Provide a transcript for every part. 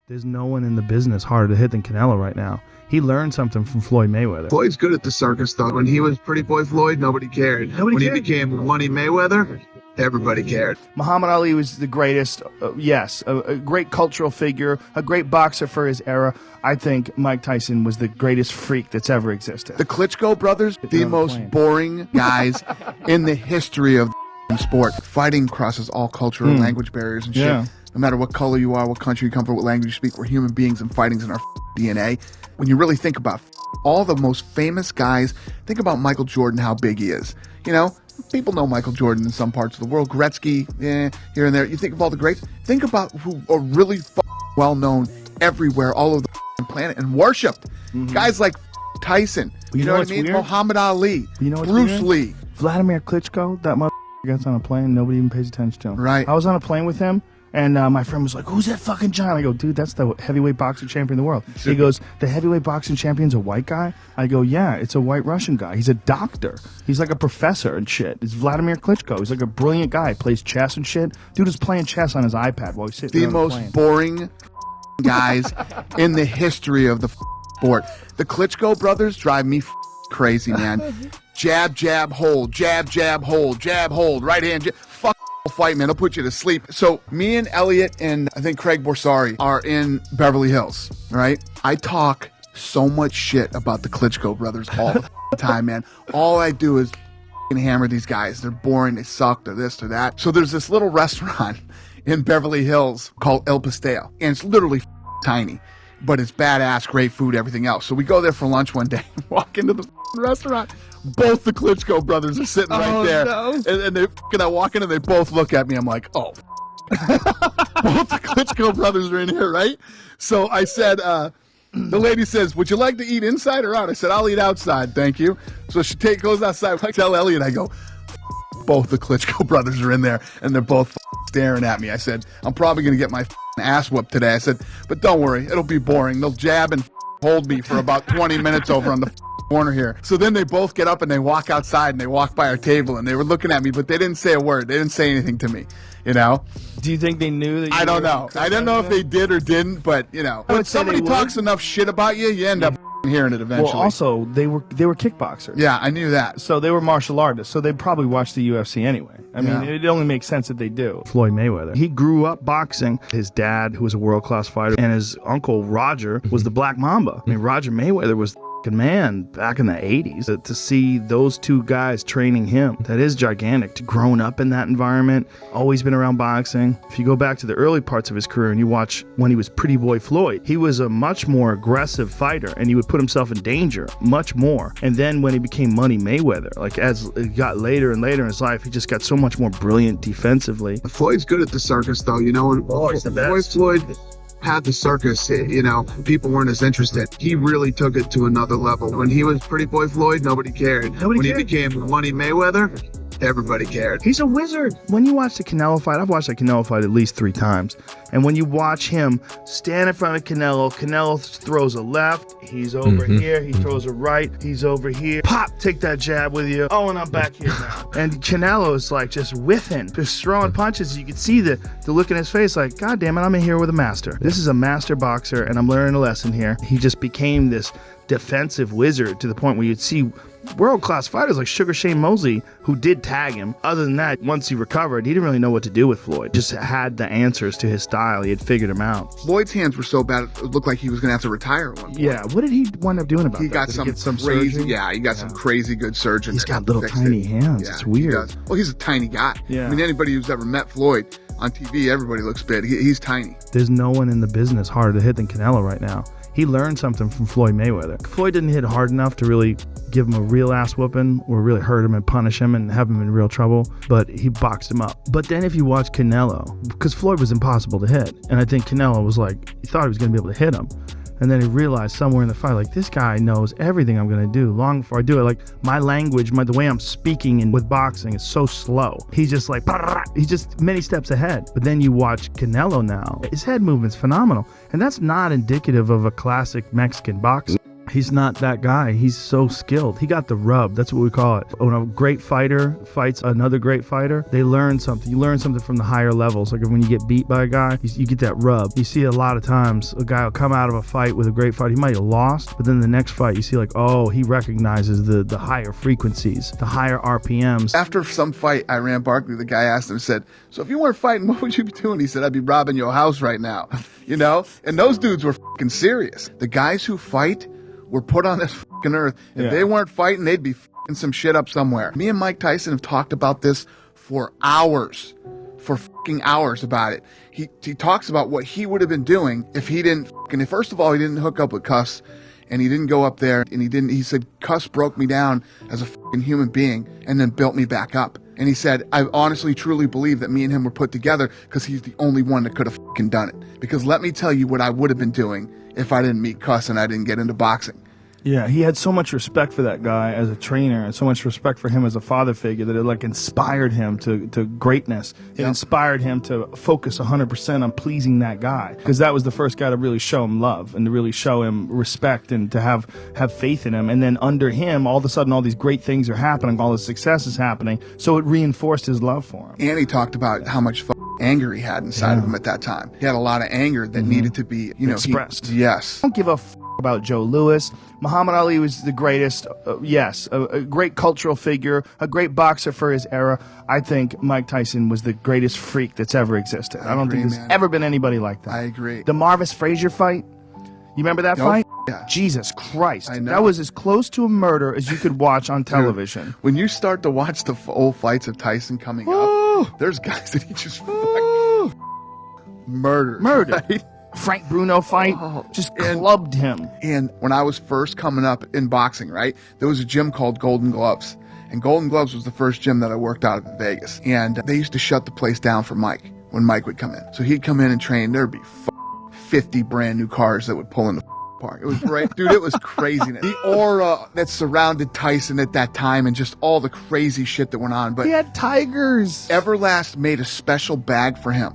There's no one in the business harder to hit than Canelo right now. He learned something from Floyd Mayweather. Floyd's good at the circus, though. When he was Pretty Boy Floyd, nobody cared. When he became Money Mayweather, everybody cared. Muhammad Ali was the greatest, yes, a great cultural figure, a great boxer for his era. I think Mike Tyson was the greatest freak that's ever existed. The Klitschko brothers, the most boring guys in the history of the sport. Fighting crosses all cultural and language barriers and shit. Yeah. No matter what color you are, what country you come from, what language you speak, we're human beings and fighting's in our DNA. When you really think about all the most famous guys, think about Michael Jordan, how big he is. You know, people know Michael Jordan in some parts of the world. Gretzky, here and there. You think of all the greats. Think about who are really well-known everywhere, all over the planet, and worshipped. Guys like Tyson, you know what I mean? Weird? Muhammad Ali, You know what's Bruce weird? Lee. Vladimir Klitschko, that mother gets on a plane, nobody even pays attention to him. Right. I was on a plane with him, and my friend was like, "Who's that fucking giant?" I go, "Dude, that's the heavyweight boxing champion of the world." He goes, "The heavyweight boxing champion's a white guy?" I go, "Yeah, it's a white Russian guy. He's a doctor. He's like a professor and shit. It's Vladimir Klitschko. He's like a brilliant guy. Plays chess and shit. Dude is playing chess on his iPad while he's sitting The there on the most plane." boring guys in the history of the sport. The Klitschko brothers drive me crazy, man. Jab, jab, hold, jab, jab, hold, right hand, fuck fight, man. I'll put you to sleep. So me and Elliot and I think Craig Borsari are in Beverly Hills, right? I talk so much shit about the Klitschko brothers all the time, man. All I do is hammer these guys. They're boring, they suck, they're this, they're that. So there's this little restaurant in Beverly Hills called El Pastel, and it's literally tiny, but it's badass, great food, everything else. So we go there for lunch one day, walk into the restaurant. Both the Klitschko brothers are sitting right there. No. And I walk in and they both look at me. I'm like, oh. Both the Klitschko brothers are in here, right? So I said, the lady says, "Would you like to eat inside or out?" I said, "I'll eat outside, thank you." So she goes outside. I tell Elliot, I go, both the Klitschko brothers are in there and they're both staring at me. I said, "I'm probably going to get my ass whooped today." I said, "But don't worry, it'll be boring. They'll jab and hold me for about 20 minutes over on the corner here." So then they both get up and they walk outside and they walk by our table and they were looking at me, but they didn't say a word. They didn't say anything to me, you know? Do you think they knew that? I don't know. I don't know if they did or didn't, but you know, when somebody talks enough shit about you, you end up hearing it eventually. Well, also they were kickboxers. Yeah, I knew that. So they were martial artists. So they probably watched the UFC anyway. I mean, it only makes sense that they do. Floyd Mayweather. He grew up boxing. His dad, who was a world-class fighter, and his uncle Roger was the Black Mamba. I mean, Roger Mayweather was man back in the 80s. To see those two guys training him, that is gigantic. To growing up in that environment, always been around boxing. If you go back to the early parts of his career and you watch when he was Pretty Boy Floyd, he was a much more aggressive fighter and he would put himself in danger much more. And then when he became Money Mayweather, like as it got later and later in his life, he just got so much more brilliant defensively. Floyd's good at the circus, though. You know, when Floyd had the circus, you know, people weren't as interested. He really took it to another level. When he was Pretty Boy Floyd, nobody cared. When he became Money Mayweather, everybody cared. He's a wizard. When you watch the Canelo fight, I've watched the Canelo fight at least 3 times. And when you watch him stand in front of Canelo throws a left, he's over here, he throws a right, he's over here. Pop, take that jab with you. Oh, and I'm back here now. And Canelo is like just whiffing, just throwing punches. You can see the look in his face like, God damn it, I'm in here with a master. This is a master boxer and I'm learning a lesson here. He just became this defensive wizard to the point where you'd see world-class fighters like Sugar Shane Mosley who did tag him. Other than that, once he recovered, he didn't really know what to do with Floyd. Just had the answers to his style. He had figured him out. Floyd's hands were so bad it looked like he was going to have to retire at one point. Yeah, what did he wind up doing about He that? got Did some surgery? crazy, he got some crazy good surgeon. He's got little tiny hands. Yeah, It's he weird. does. Well, he's a tiny guy. Yeah. I mean, anybody who's ever met Floyd on TV, everybody looks big. He's tiny. There's no one in the business harder to hit than Canelo right now. He learned something from Floyd Mayweather. Floyd didn't hit hard enough to really give him a real ass whooping or really hurt him and punish him and have him in real trouble, but he boxed him up. But then if you watch Canelo, because Floyd was impossible to hit, and I think Canelo was like, he thought he was going to be able to hit him. And then he realized somewhere in the fight, like, this guy knows everything I'm going to do long before I do it. Like, my language, the way I'm speaking and with boxing is so slow. He's just like, he's just many steps ahead. But then you watch Canelo now, his head movement's phenomenal. And that's not indicative of a classic Mexican boxer. He's not that guy. He's so skilled. He got the rub. That's what we call it. When a great fighter fights another great fighter, they learn something. You learn something from the higher levels. Like when you get beat by a guy, you get that rub. You see a lot of times a guy will come out of a fight with a great fight. He might have lost, but then the next fight you see like, oh, he recognizes the higher frequencies, the higher RPMs. After some fight, I ran Barkley. The guy asked him, said, so if you weren't fighting, what would you be doing? He said, I'd be robbing your house right now. You know? And those dudes were fucking serious. The guys who fight were put on this fucking earth. If they weren't fighting, they'd be fucking some shit up somewhere. Me and Mike Tyson have talked about this for hours. For fucking hours about it. He talks about what he would have been doing if he didn't fucking, first of all, he didn't hook up with Cuss. And he didn't go up there, and he said, Cuss broke me down as a fucking human being and then built me back up. And he said, I honestly, truly believe that me and him were put together because he's the only one that could have fucking done it. Because let me tell you what I would have been doing if I didn't meet Cuss and I didn't get into boxing. Yeah, he had so much respect for that guy as a trainer and so much respect for him as a father figure that it like inspired him to greatness. It inspired him to focus 100% on pleasing that guy because that was the first guy to really show him love and to really show him respect and to have faith in him. And then under him, all of a sudden, all these great things are happening, all the success is happening. So it reinforced his love for him. And he talked about how much anger he had inside of him at that time. He had a lot of anger that needed to be, expressed. Yes. I don't give a about Joe Louis. Muhammad Ali was the greatest, yes, a great cultural figure, a great boxer for his era. I think Mike Tyson was the greatest freak that's ever existed. I don't think there's ever been anybody like that. I agree. The Marvis Frazier fight, you remember that fight? Yeah. Jesus Christ. I know. That was as close to a murder as you could watch on television. Dude, when you start to watch the old fights of Tyson coming up, there's guys that he just murdered. Right? Frank Bruno fight, just clubbed him. And when I was first coming up in boxing, right, there was a gym called Golden Gloves. And Golden Gloves was the first gym that I worked out of in Vegas. And they used to shut the place down for Mike when Mike would come in. So he'd come in and train. There'd be 50 brand new cars that would pull in the park. It was great. Dude, it was craziness. The aura that surrounded Tyson at that time and just all the crazy shit that went on. But he had tigers. Everlast made a special bag for him.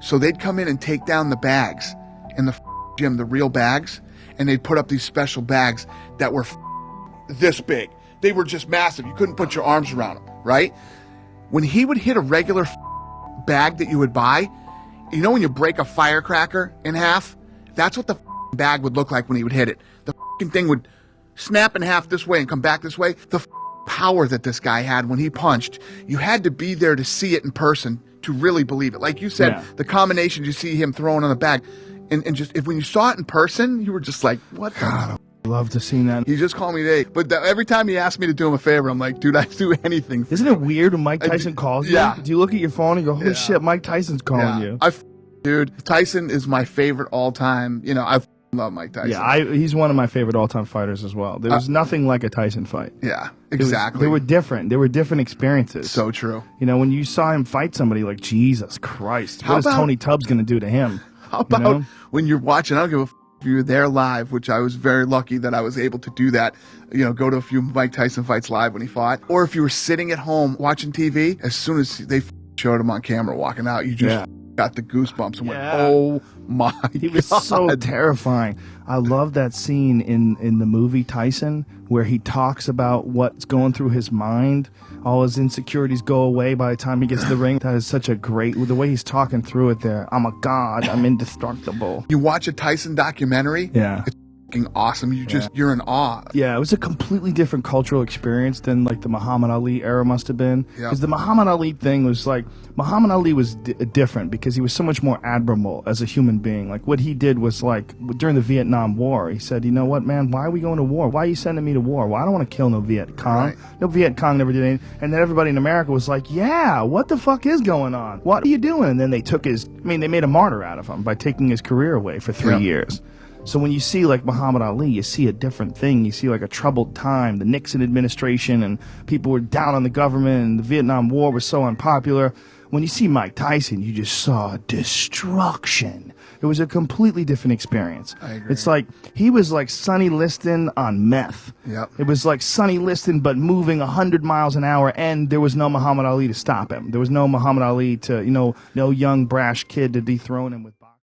So they'd come in and take down the bags in the gym, the real bags, and they'd put up these special bags that were this big. They were just massive. You couldn't put your arms around them, right? When he would hit a regular bag that you would buy, you know when you break a firecracker in half? That's what the bag would look like when he would hit it. The thing would snap in half this way and come back this way. The power that this guy had when he punched, you had to be there to see it in person to really believe it. Like you said, the combinations you see him throwing on the bag, and just when you saw it in person, you were just like, what the? God, I'd love to see that. He just called me today. But every time he asked me to do him a favor, I'm like, dude, I'd do anything. Isn't it weird when Mike Tyson calls you? Yeah. Do you look at your phone and go, holy shit, Mike Tyson's calling you? Dude, Tyson is my favorite all time. I love Mike Tyson. Yeah, he's one of my favorite all-time fighters as well. There was nothing like a Tyson fight. Yeah, exactly. They were different. They were different experiences. So true. When you saw him fight somebody, like, Jesus Christ, what is Tony Tubbs going to do to him? How about when you're watching, I don't give a if you were there live, which I was very lucky that I was able to do that, go to a few Mike Tyson fights live when he fought, or if you were sitting at home watching TV, as soon as they showed him on camera walking out, you just got the goosebumps and went, oh my God. He was so terrifying. I love that scene in the movie Tyson where he talks about what's going through his mind. All his insecurities go away by the time he gets to the ring. That is such a great, the way he's talking through it there. I'm a god. I'm indestructible. You watch a Tyson documentary. Yeah. It's awesome. You're in awe. Yeah, it was a completely different cultural experience than like the Muhammad Ali era must have been. Because the Muhammad Ali thing was like, Muhammad Ali was different because he was so much more admirable as a human being. Like what he did was like, during the Vietnam War, he said, you know what, man, why are we going to war? Why are you sending me to war? Well, I don't want to kill no Viet Cong. No Viet Cong never did anything. And then everybody in America was like, yeah, what the fuck is going on? What are you doing? And then they took they made a martyr out of him by taking his career away for 3 years. So when you see like Muhammad Ali, you see a different thing. You see like a troubled time, the Nixon administration, and people were down on the government, and the Vietnam War was so unpopular. When you see Mike Tyson, you just saw destruction. It was a completely different experience. I agree. It's like he was like Sonny Liston on meth. Yep. It was like Sonny Liston but moving 100 miles an hour, and there was no Muhammad Ali to stop him. There was no Muhammad Ali to, no young brash kid to dethrone him with.